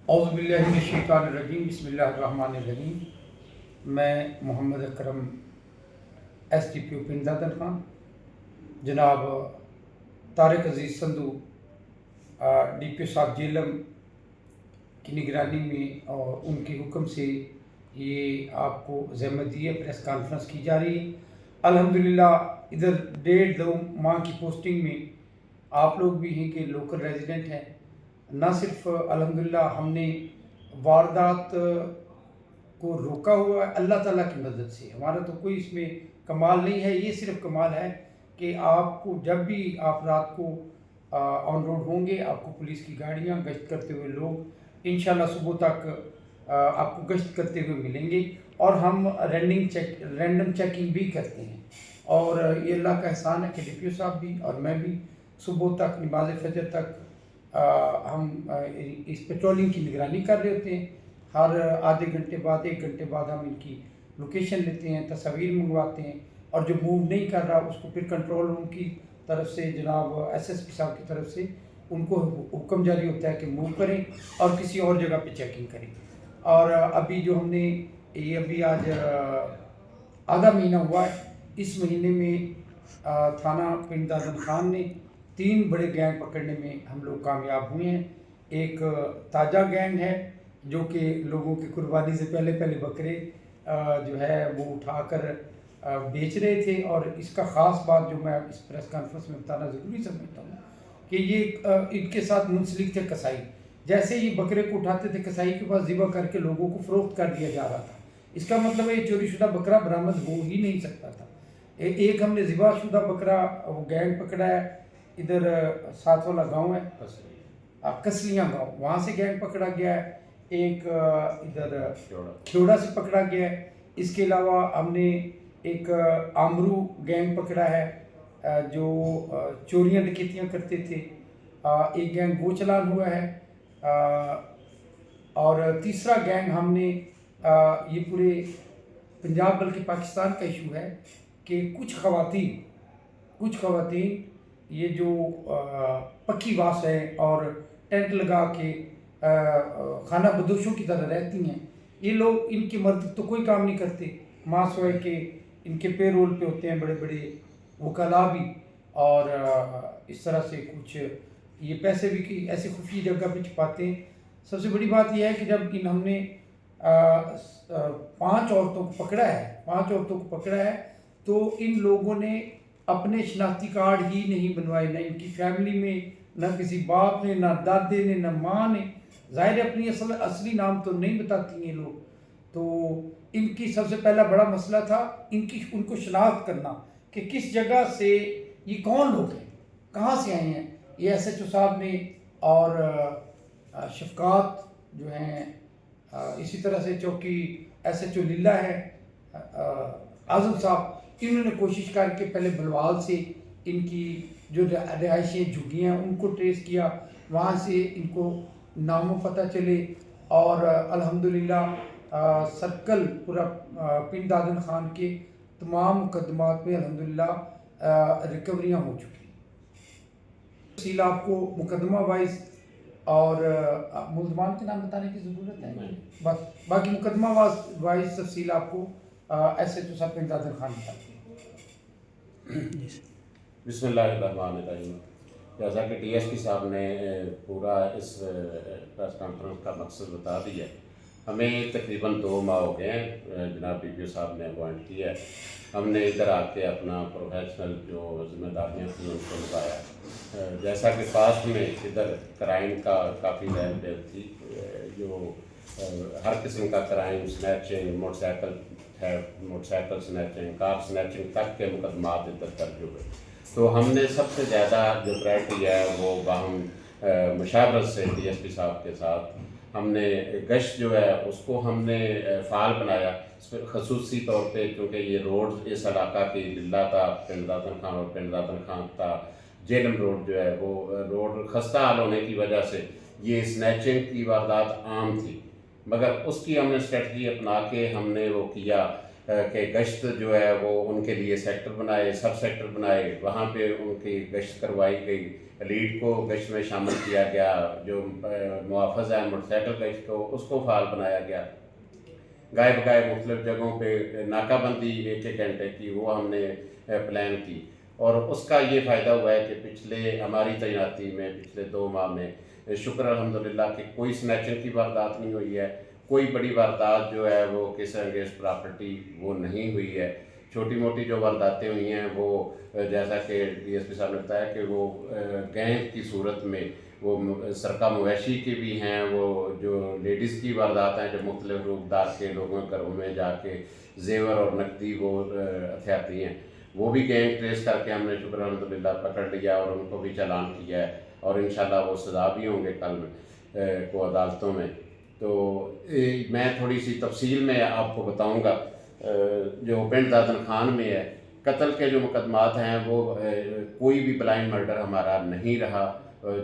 اعوذ باللہ من الشیطان الرجیم بسم اللہ الرحمن الرحیم۔ میں محمد اکرم ایس ڈی پی او پنڈ دادن خان، جناب طارق عزیز سندھو ڈی پی او صاحب جیلم کی نگرانی میں اور ان کے حکم سے یہ آپ کو زحمت دی ہے، پریس کانفرنس کی جا رہی ہے۔ الحمدللہ ادھر 1.5-2 ماہ کی پوسٹنگ میں آپ لوگ بھی ہیں کہ لوکل ریزیڈنٹ ہیں۔ نہ صرف الحمدللہ ہم نے واردات کو روکا ہوا ہے اللہ تعالیٰ کی مدد سے، ہمارا تو کوئی اس میں کمال نہیں ہے، یہ صرف کمال ہے کہ آپ کو جب بھی آپ رات کو آن روڈ ہوں گے، آپ کو پولیس کی گاڑیاں گشت کرتے ہوئے لوگ انشاءاللہ صبح تک آپ کو گشت کرتے ہوئے ملیں گے، اور ہم رینڈم چیکنگ بھی کرتے ہیں۔ اور یہ اللہ کا احسان ہے کہ ڈی پی او صاحب بھی اور میں بھی صبح تک نماز فجر تک ہم اس پیٹرولنگ کی نگرانی کر رہے ہوتے ہیں۔ ہر آدھے گھنٹے بعد 1 گھنٹے بعد ہم ان کی لوکیشن لیتے ہیں، تصاویر منگواتے ہیں، اور جو موو نہیں کر رہا اس کو پھر کنٹرول روم کی طرف سے جناب ایس ایس پی صاحب کی طرف سے ان کو حکم جاری ہوتا ہے کہ موو کریں اور کسی اور جگہ پہ چیکنگ کریں۔ اور ابھی جو ہم نے یہ ابھی آج آدھا مہینہ ہوا ہے، اس مہینے میں تھانہ پنڈ دادن خان نے 3 بڑے گینگ پکڑنے میں ہم لوگ کامیاب ہوئے ہیں۔ ایک تاجہ گینگ ہے جو کہ لوگوں کی قربانی سے پہلے بکرے جو ہے وہ اٹھا کر بیچ رہے تھے، اور اس کا خاص بات جو میں اس پریس کانفرنس میں بتانا ضروری سمجھتا ہوں کہ یہ ان کے ساتھ منسلک تھے کسائی۔ جیسے یہ بکرے کو اٹھاتے تھے کسائی کے پاس ذبح کر کے لوگوں کو فروخت کر دیا جا رہا تھا۔ اس کا مطلب ہے یہ چوری شدہ بکرا برآمد ہو ہی نہیں سکتا تھا۔ ایک ہم نے ذبح شدہ بکرا وہ گینگ پکڑا ہے، ادھر ساتھ والا گاؤں ہے کسلیاں گاؤں، وہاں سے گینگ پکڑا گیا ہے۔ ایک ادھر کھیوڑا سے پکڑا گیا ہے۔ اس کے علاوہ ہم نے ایک آمرو گینگ پکڑا ہے جو چوریاں ڈکیتیاں کرتے تھے، ایک گینگ وہ چلان ہوا ہے، اور تیسرا گینگ ہم نے یہ پورے پنجاب بلکہ پاکستان کا ایشو ہے کہ کچھ خواتین یہ جو پکی واس ہے اور ٹینٹ لگا کے خانہ بدوشوں کی طرح رہتی ہیں، یہ لوگ ان کے مرد تو کوئی کام نہیں کرتے، ماں سوئے کہ ان کے پے رول پہ ہوتے ہیں بڑے بڑے وکلاء بھی، اور اس طرح سے کچھ یہ پیسے بھی ایسی خفیہ جگہ پہ چھپاتے ہیں۔ سب سے بڑی بات یہ ہے کہ جب ہم نے 5 عورتوں کو پکڑا ہے تو ان لوگوں نے اپنے شناختی کارڈ ہی نہیں بنوائے، نہ ان کی فیملی میں، نہ کسی باپ نے، نہ دادے نے، نہ ماں نے، ظاہر اپنی اصلی نام تو نہیں بتاتی ہیں لوگ۔ تو ان کی سب سے پہلا بڑا مسئلہ تھا ان کو شناخت کرنا کہ کس جگہ سے یہ کون لوگ ہیں، کہاں سے آئے ہیں۔ یہ ایس ایچ او صاحب نے اور شفقات جو ہیں، اسی طرح سے چوکی ایس ایچ او لیلا ہے اعظم صاحب، انہوں نے کوشش کر کے پہلے بلوال سے ان کی جو رہائشیں جھگیاں ان کو ٹریس کیا، وہاں سے ان کو ناموں پتہ چلے، اور الحمدللہ سرکل پورا پنڈ دادن خان کے تمام مقدمات میں الحمدللہ ریکوریاں ہو چکی ہیں۔ تفصیل آپ کو مقدمہ وائز اور ملزمان کے نام بتانے کی ضرورت ہے، بس باقی مقدمہ وائز تفصیل آپ کو ایس ایچ او صاحب پنڈ دادن خان بتاتے ہیں۔ بسم اللہ الرحمن الرحیم۔ جیسا کہ ڈی ایس پی صاحب نے پورا اس پریس کانفرنس کا مقصد بتا دیا ہے، ہمیں تقریباً 2 ماہ ہو گئے ہیں جناب ڈی پی او صاحب نے اپوائنٹ کیا ہے، ہم نے ادھر آ کے اپنا پروفیشنل جو ذمہ داریاں تھیں ان کو نبھایا۔ جیسا کہ پاسٹ میں ادھر کرائم کا کافی رہن دہن تھی، جو ہر قسم کا crime, snatching, motorcycle snatching, car snatching تک کے مقدمات ادھر درج ہوئے۔ تو ہم نے سب سے زیادہ جو پرائرٹی ہے وہ باہم مشاورت سے ڈی ایس پی صاحب کے ساتھ ہم نے گشت جو ہے اس کو ہم نے فعال بنایا، خصوصی طور پہ کیونکہ یہ روڈ اس علاقہ کی للہ تا پنڈ دادن خان اور پنڈ دادن خان تا جیلم روڈ جو ہے وہ روڈ خستہ حال ہونے کی وجہ سے یہ سنیچنگ کی واردات عام تھی، مگر اس کی ہم نے اسٹریٹجی اپنا کے ہم نے وہ کیا کہ گشت جو ہے وہ ان کے لیے سیکٹر بنائے، سب سیکٹر بنائے، وہاں پہ ان کی گشت کروائی گئی، لیڈ کو گشت میں شامل کیا گیا، جو محافظ ہیں موٹر سائیکل گشت کو اس کو فعال بنایا گیا، گائے بگائے مختلف جگہوں پہ ناکہ بندی 1-1 گھنٹے کی وہ ہم نے پلان کی، اور اس کا یہ فائدہ ہوا ہے کہ پچھلے ہماری تعیناتی میں پچھلے 2 ماہ میں شکر الحمدللہ کہ کوئی سنیچنگ کی واردات نہیں ہوئی ہے، کوئی بڑی واردات جو ہے وہ کیس انگیز پراپرٹی وہ نہیں ہوئی ہے۔ چھوٹی موٹی جو وارداتیں ہوئی ہیں وہ جیسا کہ ڈی ایس پی صاحب نے بتایا کہ وہ گینگ کی صورت میں وہ سرقہ مویشی کی بھی ہیں، وہ جو لیڈیز کی واردات ہیں جو مختلف روپدار کے لوگوں کے گھروں میں جا کے زیور اور نقدی وہ ہتھیاتی ہیں، وہ بھی گینگ ٹریس کر کے ہم نے شکر الحمدللہ پکڑ لیا اور ان کو بھی چالان کیا ہے، اور انشاءاللہ وہ سزا بھی ہوں گے کل کو عدالتوں میں۔ تو میں تھوڑی سی تفصیل میں آپ کو بتاؤں گا، جو پنڈ دادن خان میں ہے قتل کے جو مقدمات ہیں وہ کوئی بھی بلائنڈ مرڈر ہمارا نہیں رہا،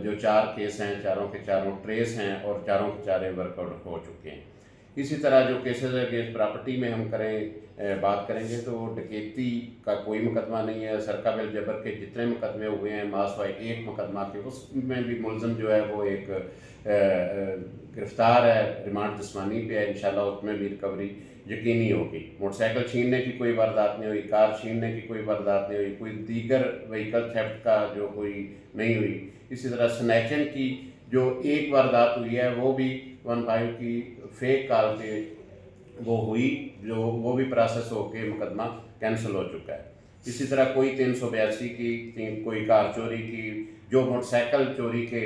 جو 4 کیس ہیں چاروں کے چاروں ٹریس ہیں اور چاروں کے چارے ورک آؤٹ ہو چکے ہیں۔ اسی طرح جو کیسز اگینسٹ پراپرٹی میں ہم بات کریں گے تو ڈکیتی کا کوئی مقدمہ نہیں ہے، سرقہ بالجبر کے جتنے مقدمے ہوئے ہیں ماسوائے 1 مقدمہ کے اس میں بھی ملزم جو ہے وہ ایک گرفتار ہے، ریمانڈ جسمانی پہ ہے، انشاءاللہ اس میں بھی ریکوری یقینی ہوگی۔ موٹر سائیکل چھیننے کی کوئی واردات نہیں ہوئی، کار چھیننے کی کوئی واردات نہیں ہوئی، کوئی دیگر وہیکل تھیفٹ کا جو کوئی نہیں ہوئی۔ اسی طرح سنیچنگ کی جو 1 واردات ہوئی ہے وہ بھی 15 کی فیک کال کے وہ ہوئی، جو وہ بھی پروسیس ہو کے مقدمہ کینسل ہو چکا ہے۔ اسی طرح کوئی 382 کی، کوئی کار چوری کی، جو موٹر سائیکل چوری کے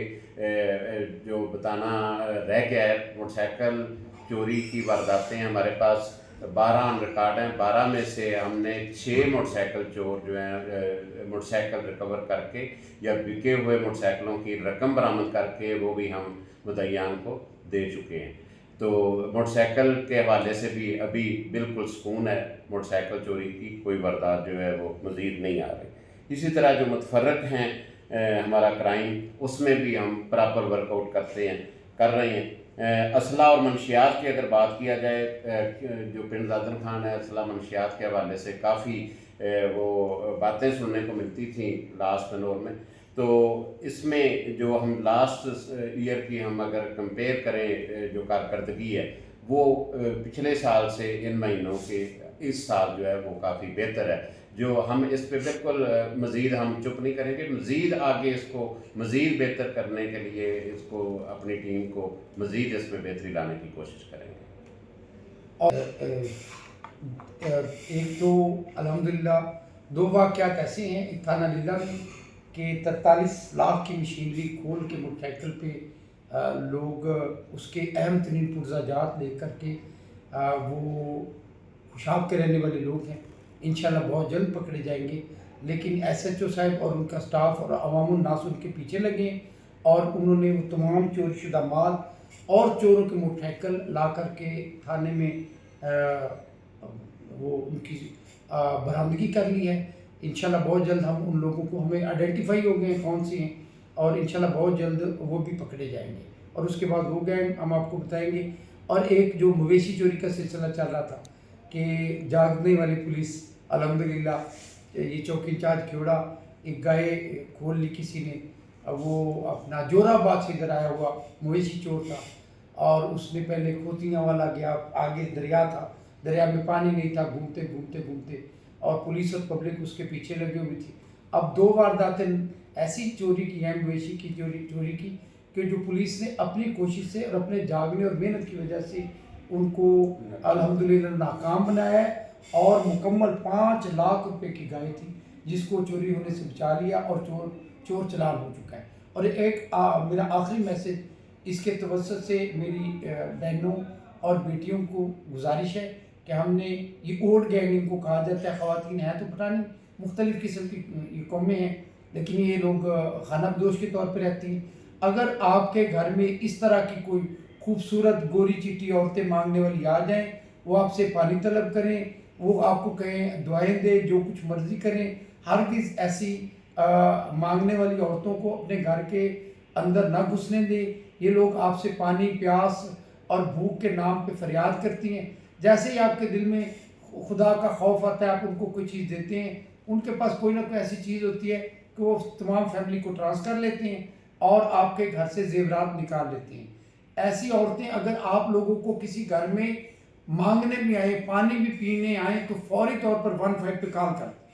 جو بتانا رہ گیا ہے، موٹر سائیکل چوری کی وارداتیں ہمارے پاس 12 آن ریکارڈ ہیں، 12 میں سے ہم نے 6 موٹر سائیکل چور جو ہیں موٹر سائیکل ریکور کر کے یا بکے ہوئے موٹر سائیکلوں کی رقم برآمد کر کے وہ بھی ہم مدعیان کو دے چکے ہیں۔ تو موٹر سائیکل کے حوالے سے بھی ابھی بالکل سکون ہے، موٹر سائیکل چوری کی کوئی واردات جو ہے وہ مزید نہیں آ رہی۔ اسی طرح جو متفرق ہیں ہمارا کرائم، اس میں بھی ہم پراپر ورک آؤٹ کر رہے ہیں۔ اسلحہ اور منشیات کی اگر بات کیا جائے، جو پنڈ دادن خان ہے اسلحہ منشیات کے حوالے سے کافی وہ باتیں سننے کو ملتی تھیں لاسٹ ٹرنور میں، تو اس میں جو ہم لاسٹ ایئر کی ہم اگر کمپیئر کریں جو کارکردگی ہے وہ پچھلے سال سے ان مہینوں کے اس سال جو ہے وہ کافی بہتر ہے، جو ہم اس پہ بالکل مزید ہم چپ نہیں کریں گے، مزید آگے اس کو مزید بہتر کرنے کے لیے اس کو اپنی ٹیم کو مزید اس میں بہتری لانے کی کوشش کریں گے۔ اور ایک تو الحمدللہ 2 واقعات ایسے ہیں ایک تھانہ لیلا میں کہ 43 لاکھ کی مشینری کھول کے موٹر سائیکل پہ لوگ اس کے اہم ترین پرزہ جات لے کر کے وہ خوشاب کے رہنے والے لوگ ہیں، انشاءاللہ بہت جلد پکڑے جائیں گے، لیکن ایس ایچ او صاحب اور ان کا سٹاف اور عوام الناس ان کے پیچھے لگے ہیں اور انہوں نے وہ تمام چوری شدہ مال اور چوروں کے موٹر سائیکل لا کر کے تھانے میں وہ ان کی برآمدگی کر لی ہے۔ انشاءاللہ بہت جلد ہم ان لوگوں کو ہمیں آئیڈینٹیفائی ہو گئے ہیں کون سے ہیں، اور انشاءاللہ بہت جلد وہ بھی پکڑے جائیں گے، اور اس کے بعد وہ گینگ ہم آپ کو بتائیں گے۔ اور ایک جو مویشی چوری کا سلسلہ چل رہا تھا کہ جاگنے والی پولیس الحمدللہ، یہ چوکی انچارج کھیوڑا، ایک گائے کھول لی کسی نے، وہ اپنا جورا آباد سے ادھر آیا ہوا مویشی چور تھا، اور اس نے پہلے کھوتیاں والا گیا، آگے دریا تھا، دریا میں پانی نہیں تھا، گھومتے گھومتے گھومتے اور پولیس اور پبلک اس کے پیچھے لگے ہوئی تھی۔ اب 2 وارداتیں ایسی چوری کی ہیں، مویشی کی چوری کی، کہ جو پولیس نے اپنی کوشش سے اور اپنے جاگنے اور محنت کی وجہ سے ان کو الحمدللہ ناکام بنایا ہے، اور مکمل 5 لاکھ روپے کی گائے تھی جس کو چوری ہونے سے بچا لیا، اور چور چلان ہو چکا ہے۔ اور ایک میرا آخری میسج اس کے توسط سے میری بہنوں اور بیٹیوں کو گزارش ہے کہ ہم نے یہ اوٹ گینگ کو کہا جاتا ہے، خواتین ہیں تو پٹھانی مختلف قسم کی یہ قومیں ہیں، لیکن یہ لوگ خانہ بدوش کے طور پہ رہتی ہیں۔ اگر آپ کے گھر میں اس طرح کی کوئی خوبصورت گوری چٹی عورتیں مانگنے والی آ جائیں، وہ آپ سے پانی طلب کریں، وہ آپ کو کہیں دعائیں دیں، جو کچھ مرضی کریں، ہرگز ایسی مانگنے والی عورتوں کو اپنے گھر کے اندر نہ گھسنے دیں۔ یہ لوگ آپ سے پانی، پیاس اور بھوک کے نام پہ فریاد کرتی ہیں۔ جیسے ہی آپ کے دل میں خدا کا خوف آتا ہے، آپ ان کو کوئی چیز دیتے ہیں، ان کے پاس کوئی نہ کوئی ایسی چیز ہوتی ہے کہ وہ تمام فیملی کو ٹرانس کر لیتے ہیں اور آپ کے گھر سے زیورات نکال لیتے ہیں. ایسی عورتیں اگر آپ لوگوں کو کسی گھر میں مانگنے بھی آئیں، پانی بھی پینے آئیں، تو فوری طور پر 15 پہ کال کر دیں.